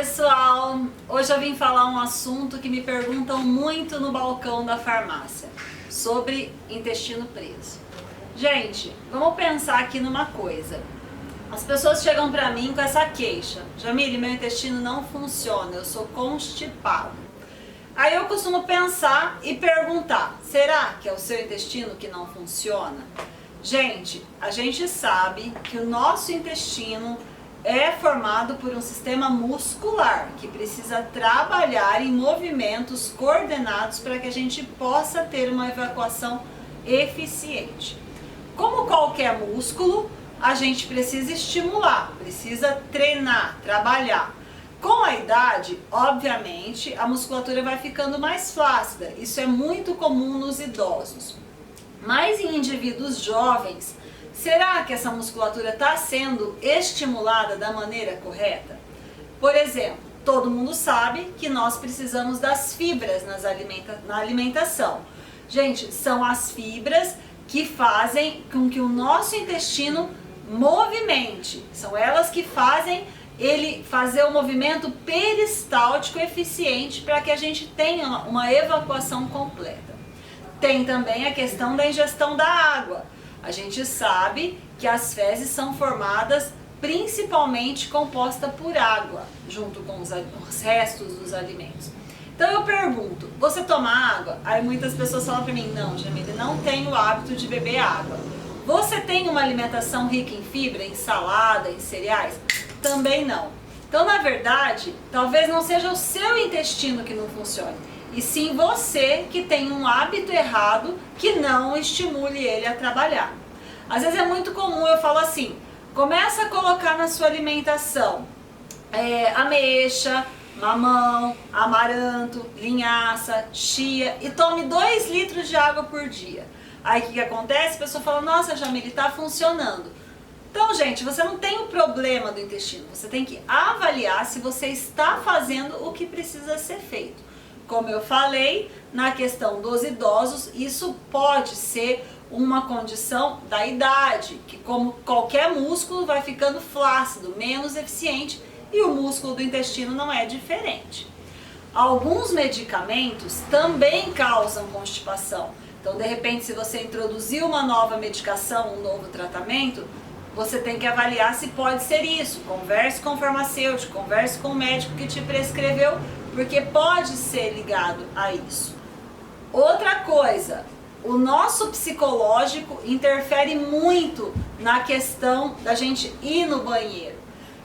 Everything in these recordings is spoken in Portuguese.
pessoal! Hoje eu vim falar um assunto que me perguntam muito no balcão da farmácia, sobre intestino preso. Gente, vamos pensar aqui numa coisa. As pessoas chegam pra mim com essa queixa: Jamile, meu intestino não funciona, eu sou constipado. Aí eu costumo pensar e perguntar: será que é o seu intestino que não funciona? Gente, a gente sabe que o nosso intestino é formado por um sistema muscular que precisa trabalhar em movimentos coordenados para que a gente possa ter uma evacuação eficiente. Como qualquer músculo, a gente precisa estimular, precisa treinar, trabalhar. Com a idade, obviamente, a musculatura vai ficando mais flácida. Isso é muito comum nos idosos. Mas em indivíduos jovens, será que essa musculatura está sendo estimulada da maneira correta? Por exemplo, todo mundo sabe que nós precisamos das fibras na alimentação. Gente, são as fibras que fazem com que o nosso intestino movimente. São elas que fazem ele fazer o movimento peristáltico eficiente para que a gente tenha uma evacuação completa. Tem também a questão da ingestão da água. A gente sabe que as fezes são formadas principalmente composta por água, junto com os restos dos alimentos. Então eu pergunto, você toma água? Aí muitas pessoas falam para mim: não, Jamile, não tenho o hábito de beber água. Você tem uma alimentação rica em fibra, em salada, em cereais? Também não. Então, na verdade, talvez não seja o seu intestino que não funcione, e sim você que tem um hábito errado que não estimule ele a trabalhar. Às vezes é muito comum, eu falo assim: começa a colocar na sua alimentação ameixa, mamão, amaranto, linhaça, chia, e tome 2 litros de água por dia. Aí o que acontece? A pessoa fala: nossa, Jamile, está funcionando. Então, gente, você não tem o problema do intestino, você tem que avaliar se você está fazendo o que precisa ser feito. Como eu falei, na questão dos idosos, isso pode ser uma condição da idade, que como qualquer músculo vai ficando flácido, menos eficiente, e o músculo do intestino não é diferente. Alguns medicamentos também causam constipação. Então, de repente, se você introduzir uma nova medicação, um novo tratamento, você tem que avaliar se pode ser isso. Converse com o farmacêutico, converse com o médico que te prescreveu, porque pode ser ligado a isso. Outra coisa, o nosso psicológico interfere muito na questão da gente ir no banheiro.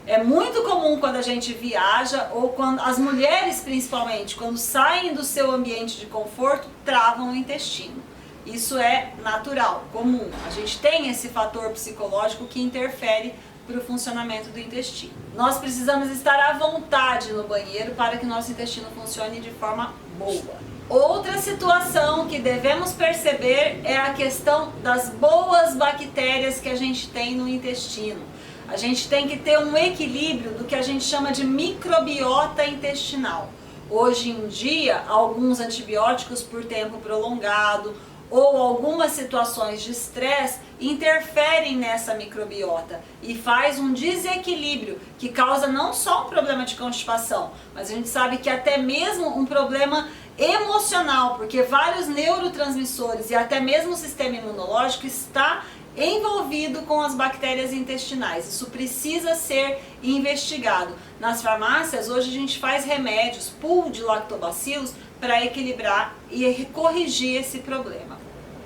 É muito comum quando a gente viaja, ou quando as mulheres principalmente, quando saem do seu ambiente de conforto, travam o intestino. Isso é natural, comum. A gente tem esse fator psicológico que interfere para o funcionamento do intestino. Nós precisamos estar à vontade no banheiro para que nosso intestino funcione de forma boa. Outra situação que devemos perceber é a questão das boas bactérias que a gente tem no intestino. A gente tem que ter um equilíbrio do que a gente chama de microbiota intestinal. Hoje em dia, alguns antibióticos por tempo prolongado ou algumas situações de estresse interferem nessa microbiota e faz um desequilíbrio que causa não só um problema de constipação, mas a gente sabe que até mesmo um problema emocional, porque vários neurotransmissores e até mesmo o sistema imunológico está envolvido com as bactérias intestinais. Isso precisa ser investigado. Nas farmácias, hoje a gente faz remédios, pool de lactobacilos, para equilibrar e corrigir esse problema.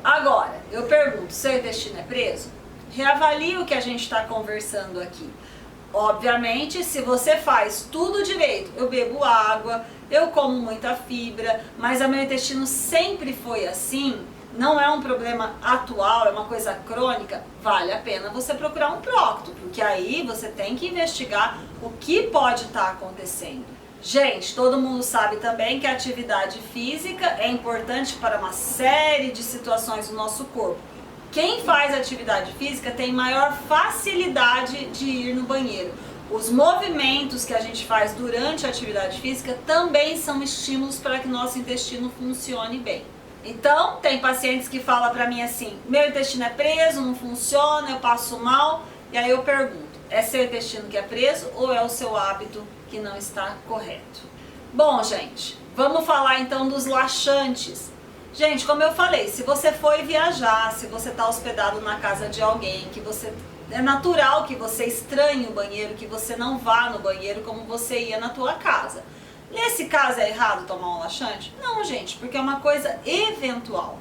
Agora, eu pergunto, seu intestino é preso? Reavalie o que a gente está conversando aqui. Obviamente, se você faz tudo direito, eu bebo água, eu como muita fibra, mas o meu intestino sempre foi assim, não é um problema atual, é uma coisa crônica, vale a pena você procurar um prócto, porque aí você tem que investigar o que pode estar acontecendo. Gente, todo mundo sabe também que a atividade física é importante para uma série de situações do nosso corpo. Quem faz atividade física tem maior facilidade de ir no banheiro. Os movimentos que a gente faz durante a atividade física também são estímulos para que nosso intestino funcione bem. Então, tem pacientes que falam para mim assim: meu intestino é preso, não funciona, eu passo mal. E aí eu pergunto: É seu intestino que é preso ou é o seu hábito que não está correto? Bom, gente, vamos falar então dos laxantes. Gente, como eu falei, se você foi viajar, se você está hospedado na casa de alguém, é natural que você estranhe o banheiro, que você não vá no banheiro como você ia na tua casa. Nesse caso é errado tomar um laxante? Não, gente, porque é uma coisa eventual.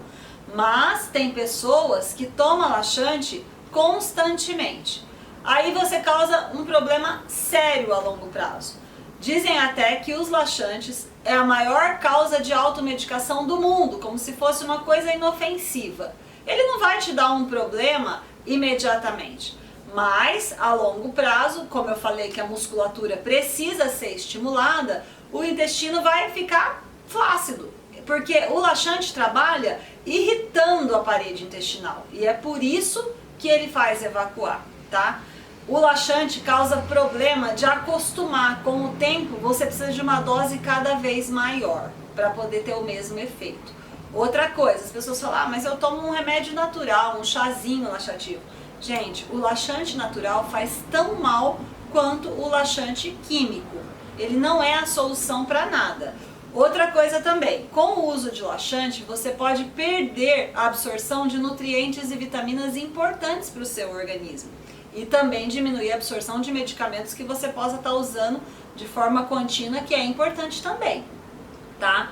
Mas tem pessoas que tomam laxante constantemente. Aí você causa um problema sério a longo prazo. Dizem até que os laxantes é a maior causa de automedicação do mundo, como se fosse uma coisa inofensiva. Ele não vai te dar um problema imediatamente, mas a longo prazo, como eu falei que a musculatura precisa ser estimulada, o intestino vai ficar flácido, porque o laxante trabalha irritando a parede intestinal e é por isso que ele faz evacuar, tá? O laxante causa problema de acostumar. Com o tempo, você precisa de uma dose cada vez maior para poder ter o mesmo efeito. Outra coisa, as pessoas falam, mas eu tomo um remédio natural, um chazinho laxativo. Gente, o laxante natural faz tão mal quanto o laxante químico. Ele não é a solução para nada. Outra coisa também, com o uso de laxante, você pode perder a absorção de nutrientes e vitaminas importantes para o seu organismo. E também diminuir a absorção de medicamentos que você possa estar usando de forma contínua, que é importante também, tá?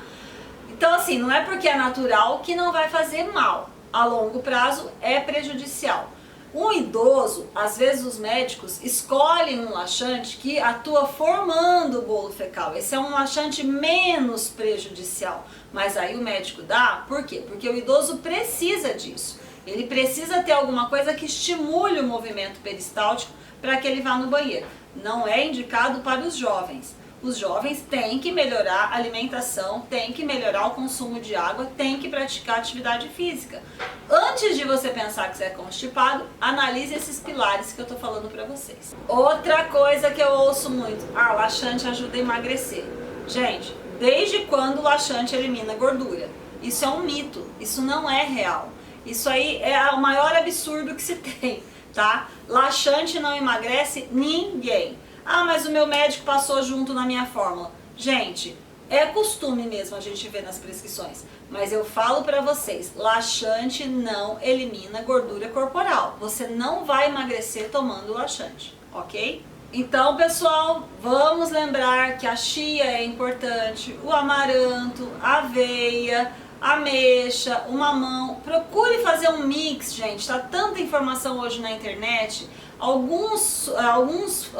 Então assim, não é porque é natural que não vai fazer mal. A longo prazo é prejudicial. Um idoso, às vezes os médicos escolhem um laxante que atua formando o bolo fecal. Esse é um laxante menos prejudicial. Mas aí o médico dá, por quê? Porque o idoso precisa disso. Ele precisa ter alguma coisa que estimule o movimento peristáltico para que ele vá no banheiro. Não é indicado para os jovens. Os jovens têm que melhorar a alimentação, têm que melhorar o consumo de água, têm que praticar atividade física. Antes de você pensar que você é constipado, analise esses pilares que eu estou falando para vocês. Outra coisa que eu ouço muito, laxante ajuda a emagrecer. Gente, desde quando o laxante elimina gordura? Isso é um mito, isso não é real. Isso aí é o maior absurdo que se tem, tá? Laxante não emagrece ninguém. Mas o meu médico passou junto na minha fórmula. Gente, é costume mesmo a gente ver nas prescrições. Mas eu falo pra vocês, laxante não elimina gordura corporal. Você não vai emagrecer tomando laxante, ok? Então, pessoal, vamos lembrar que a chia é importante, o amaranto, a aveia, ameixa, o mamão. Procure fazer um mix, gente. Tá tanta informação hoje na internet. Alguns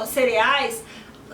cereais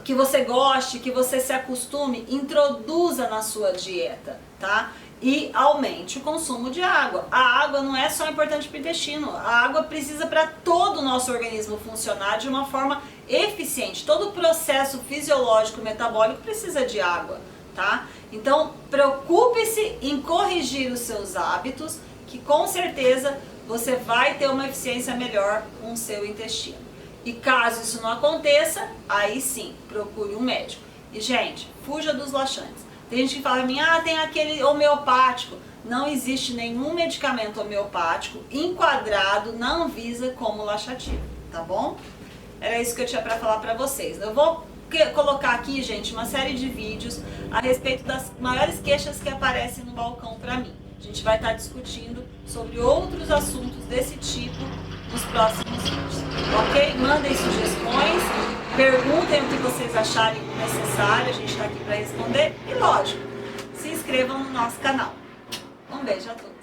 que você goste, que você se acostume, introduza na sua dieta, tá? E aumente o consumo de água. A água não é só importante para o intestino, a água precisa para todo o nosso organismo funcionar de uma forma eficiente. Todo o processo fisiológico metabólico precisa de água, tá? Então, preocupe-se em corrigir os seus hábitos, que com certeza você vai ter uma eficiência melhor com o seu intestino. E caso isso não aconteça, aí sim, procure um médico. E gente, fuja dos laxantes. Tem gente que fala pra mim, tem aquele homeopático. Não existe nenhum medicamento homeopático enquadrado na Anvisa como laxativo, tá bom? Era isso que eu tinha pra falar pra vocês. Eu vou colocar aqui, gente, uma série de vídeos a respeito das maiores queixas que aparecem no balcão pra mim. A gente vai estar discutindo sobre outros assuntos desse tipo nos próximos vídeos, ok? Mandem sugestões, perguntem o que vocês acharem necessário, a gente está aqui para responder e, lógico, se inscrevam no nosso canal. Um beijo a todos.